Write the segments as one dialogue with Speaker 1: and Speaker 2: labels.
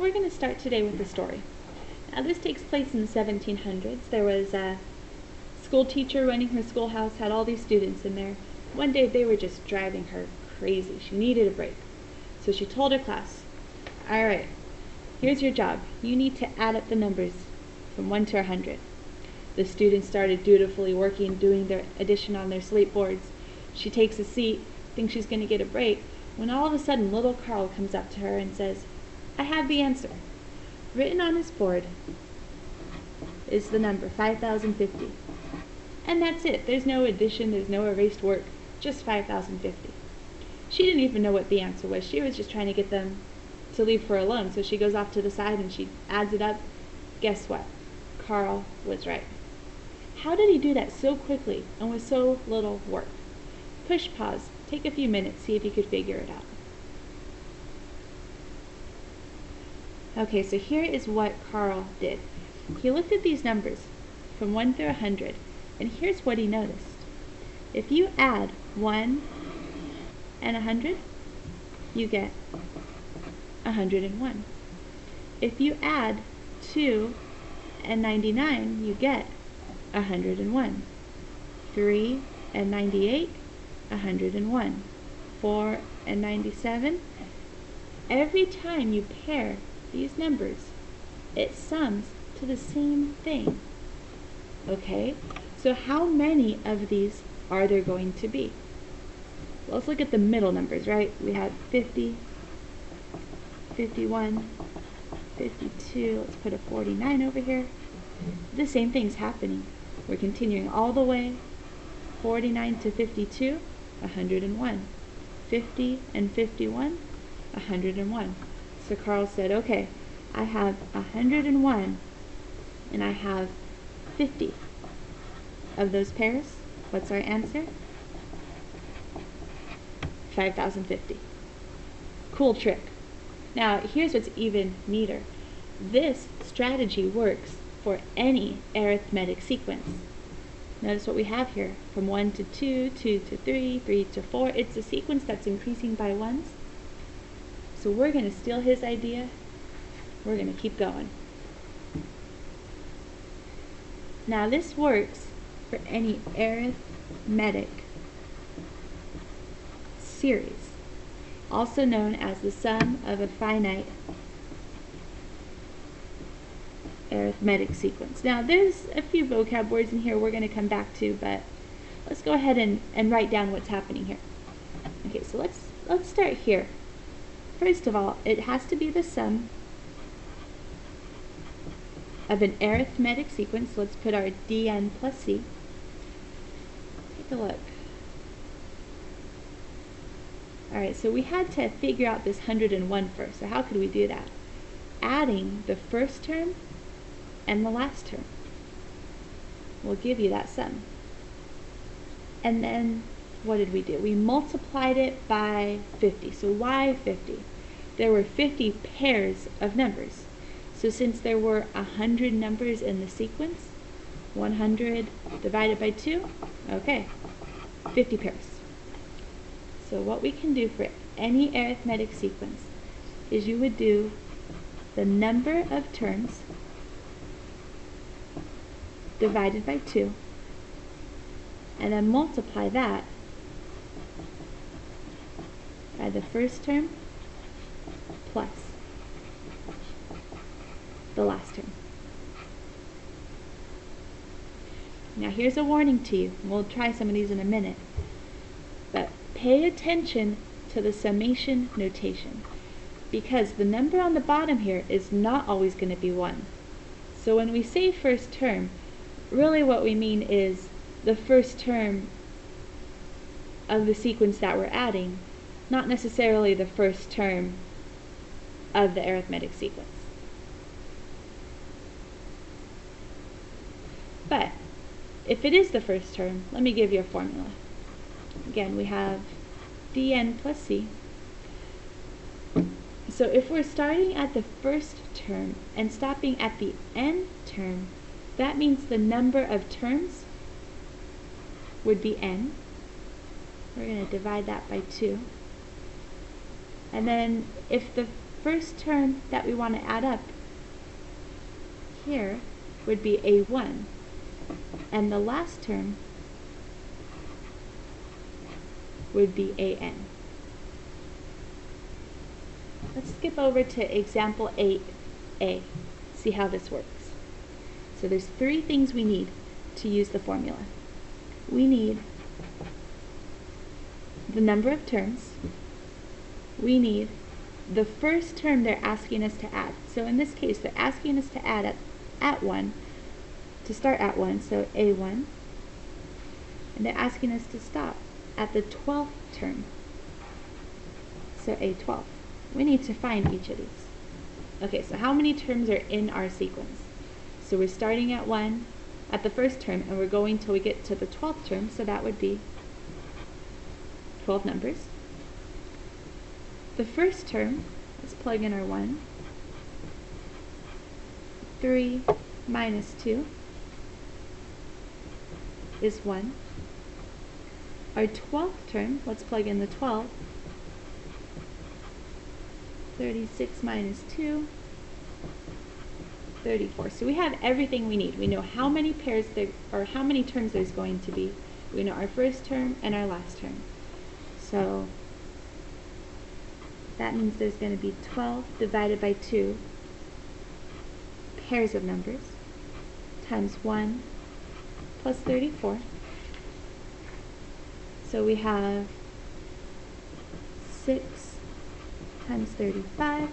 Speaker 1: we're going to start today with a story. Now this takes place in the 1700s. There was a school teacher running her schoolhouse, had all these students in there. One day they were just driving her crazy. She needed a break. So she told her class, all right, here's your job. You need to add up the numbers from 1 to 100. The students started dutifully working, doing their addition on their slate boards. She takes a seat, thinks she's going to get a break, when all of a sudden little Carl comes up to her and says, I have the answer. Written on his board is the number 5,050. And that's it. There's no addition, there's no erased work, just 5,050. She didn't even know what the answer was. She was just trying to get them to leave her alone. So she goes off to the side and she adds it up. Guess what? Carl was right. How did he do that so quickly and with so little work? Push pause. Take a few minutes, see if you could figure it out. Okay, so here is what Carl did. He looked at these numbers from 1 through 100, and here's what he noticed. If you add 1 and 100, you get 101. If you add 2 and 99, you get 101. 3 and 98, 101. 4 and 97. Every time you pair these numbers, it sums to the same thing. Okay? So how many of these are there going to be? Well, let's look at the middle numbers, right? We have 50, 51, 52. Let's put a 49 over here. The same thing's happening. We're continuing all the way. 49 to 52, 101. 50 and 51, 101. So Carl said, okay, I have 101 and I have 50 of those pairs. What's our answer? 5,050. Cool trick. Now, here's what's even neater. This strategy works for any arithmetic sequence. Notice what we have here. From 1 to 2, 2 to 3, 3 to 4. It's a sequence that's increasing by ones. So we're going to steal his idea. We're going to keep going. Now this works for any arithmetic series, also known as the sum of a finite arithmetic sequence. Now there's a few vocab words in here we're going to come back to, but let's go ahead and write down what's happening here. Okay, so let's start here. First of all, it has to be the sum of an arithmetic sequence. Let's put our dn plus c. Take a look. Alright, so we had to figure out this 101 first. So how could we do that? Adding the first term and the last term will give you that sum. And then what did we do? We multiplied it by 50. So why 50? There were 50 pairs of numbers. So since there were 100 numbers in the sequence, 100 divided by 2, okay, 50 pairs. So what we can do for any arithmetic sequence is you would do the number of terms divided by 2, and then multiply that by the first term plus the last term. Now here's a warning to you. We'll try some of these in a minute. But pay attention to the summation notation, because the number on the bottom here is not always going to be 1. So when we say first term, really what we mean is the first term of the sequence that we're adding, not necessarily the first term of the arithmetic sequence. But if it is the first term, let me give you a formula. Again, we have dn plus c. So if we're starting at the first term and stopping at the n term, that means the number of terms would be n. We're going to divide that by 2. And then if the first term that we want to add up here would be A1, and the last term would be AN. Let's skip over to example 8A, see how this works. So there's three things we need to use the formula. We need the number of terms. We need the first term they're asking us to add. So in this case, they're asking us to add at 1, to start at 1, so A1. And they're asking us to stop at the 12th term, so A12. We need to find each of these. Okay, so how many terms are in our sequence? So we're starting at 1 at the first term, and we're going till we get to the 12th term, so that would be 12 numbers. The first term, let's plug in our 1. 3 minus 2 is 1. Our 12th term, let's plug in the 12. 36 minus 2, 34. So we have everything we need. We know how many pairs there, or how many terms there's going to be. We know our first term and our last term. So that means there's going to be 12 divided by 2 pairs of numbers times 1 plus 34. So we have 6 times 35,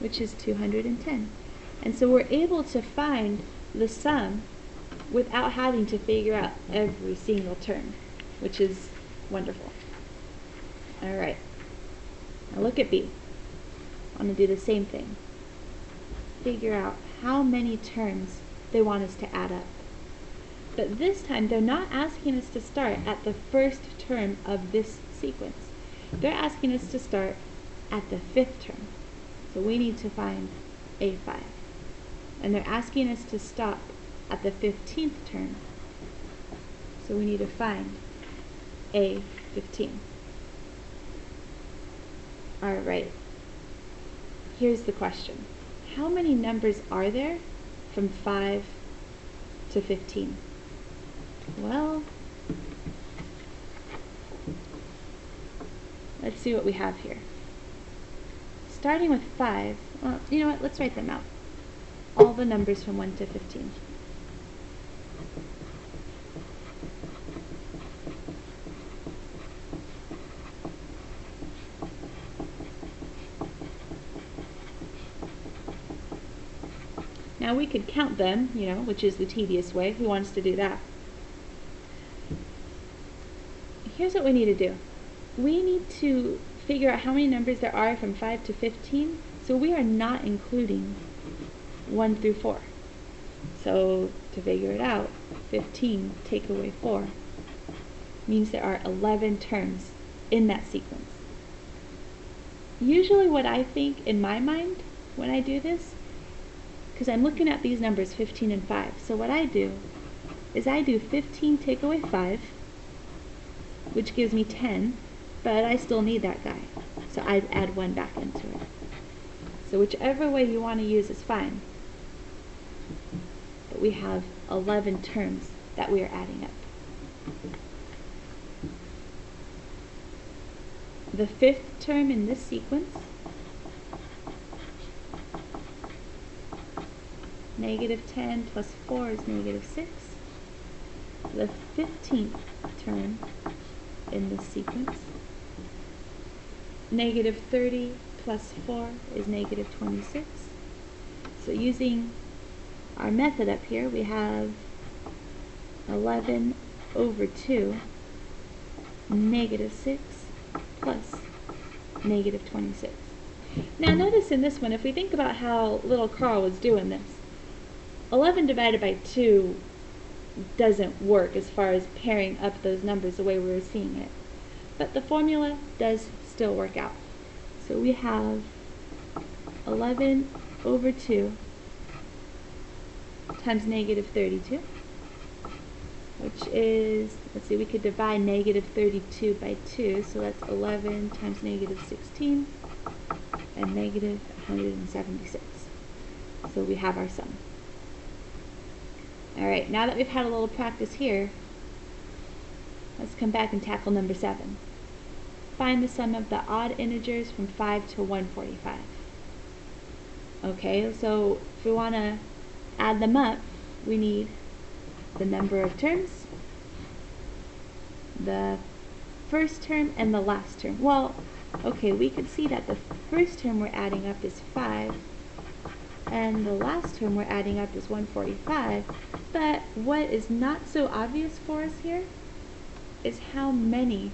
Speaker 1: which is 210. And so we're able to find the sum without having to figure out every single term, which is wonderful. All right, now look at B. I'm going to do the same thing. Figure out how many terms they want us to add up. But this time, they're not asking us to start at the first term of this sequence. They're asking us to start at the 5th term. So we need to find A5. And they're asking us to stop at the 15th term. So we need to find A15. All right. Here's the question. How many numbers are there from 5 to 15? Well, let's see what we have here. Starting with 5, well, you know what, let's write them out. All the numbers from 1 to 15. Now we could count them, which is the tedious way. Who wants to do that? Here's what we need to do. We need to figure out how many numbers there are from 5 to 15. So we are not including 1 through 4. So to figure it out, 15 take away 4 means there are 11 terms in that sequence. Usually what I think in my mind when I do this, because I'm looking at these numbers 15 and 5, so what I do is I do 15 take away 5, which gives me 10, but I still need that guy, so I add 1 back into it. So whichever way you want to use is fine. But we have 11 terms that we are adding up. The 5th term in this sequence, -10 plus 4 is -6. The 15th term in this sequence, -30 plus 4 is -26. So using our method up here, we have 11 over 2, -6 plus -26. Now notice in this one, if we think about how little Carl was doing this, 11 divided by 2 doesn't work as far as pairing up those numbers the way we were seeing it. But the formula does still work out. So we have 11 over 2 times -32, which is, let's see, we could divide negative 32 by 2, so that's 11 times negative 16, and negative 176. So we have our sum. Alright, now that we've had a little practice here, let's come back and tackle number 7. Find the sum of the odd integers from 5 to 145. Okay, so if we want to add them up, we need the number of terms, the first term, and the last term. Well, okay, we could see that the first term we're adding up is 5, and the last term we're adding up is 145, but what is not so obvious for us here is how many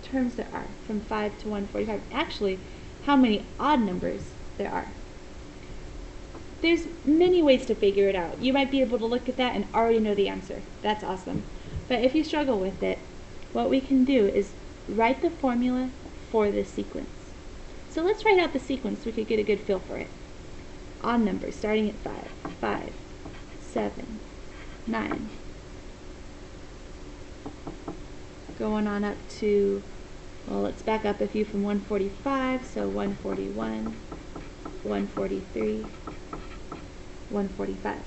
Speaker 1: terms there are from 5 to 145. Actually, how many odd numbers there are. There's many ways to figure it out. You might be able to look at that and already know the answer. That's awesome. But if you struggle with it, what we can do is write the formula for this sequence. So let's write out the sequence so we could get a good feel for it. Odd numbers starting at 5. 5, 7, 9. Going on up to, well, let's back up a few from 145, so 141, 143, 145.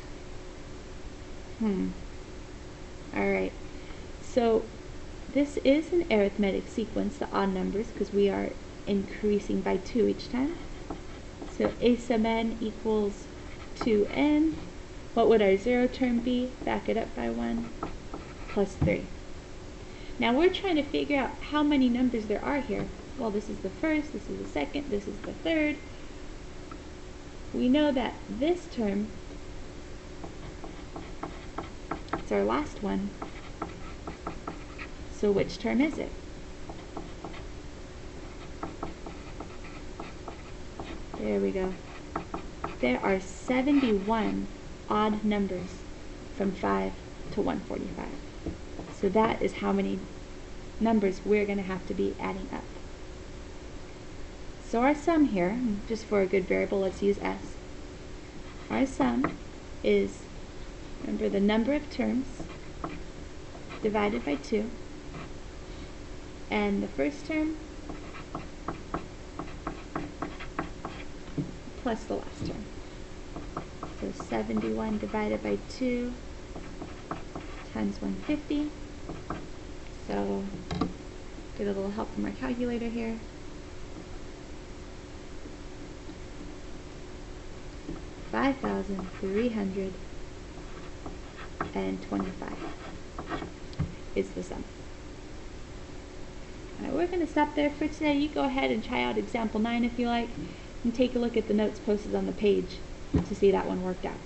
Speaker 1: Alright, so this is an arithmetic sequence, the odd numbers, because we are increasing by 2 each time. So a sub n equals 2n. What would our 0 term be? Back it up by 1, plus 3. Now we're trying to figure out how many numbers there are here. Well, this is the first, this is the second, this is the third. We know that this term, it's our last one. So which term is it? There we go. There are 71 odd numbers from 5 to 145. So that is how many numbers we're going to have to be adding up. So our sum here, just for a good variable, let's use s. Our sum is, remember, the number of terms divided by 2, and the first term plus the last term. So 71 divided by 2 times 150. So get a little help from our calculator here. 5,325 is the sum. Alright, we're going to stop there for today. You go ahead and try out example 9 if you like, and take a look at the notes posted on the page to see that one worked out.